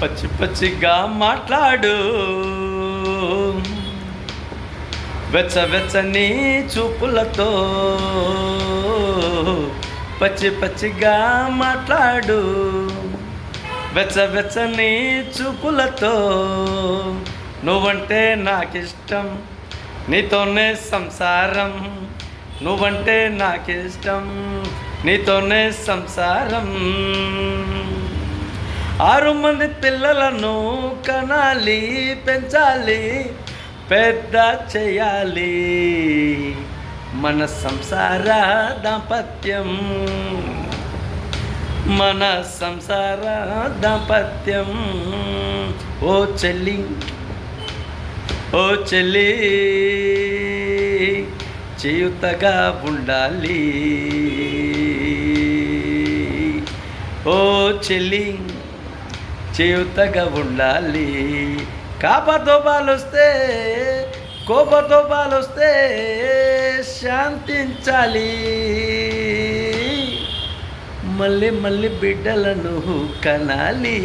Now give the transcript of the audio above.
పచ్చి పచ్చిగా మాట్లాడు, వెచ్చని చూపులతో పచ్చి పచ్చిగా మాట్లాడు, వెచ్చని చూపులతో. నువ్వంటే నాకిష్టం, నీతోనే సంసారం. నువ్వంటే నాకిష్టం, నీతోనే సంసారం. 6 మంది పిల్లలను కనాలి, పెంచాలి, పెద్ద చేయాలి. మన సంసార దాంపత్యం, మన సంసార దాంపత్యం. ఓ చెల్లి, ఓ చెల్లి, చేయుతగా ఉండాలి. ఓ చెల్లి, చేయుతగా ఉండాలి. కోపదోబాలొస్తే శాంతించాలి. మళ్ళీ బిడ్డలను కనాలి.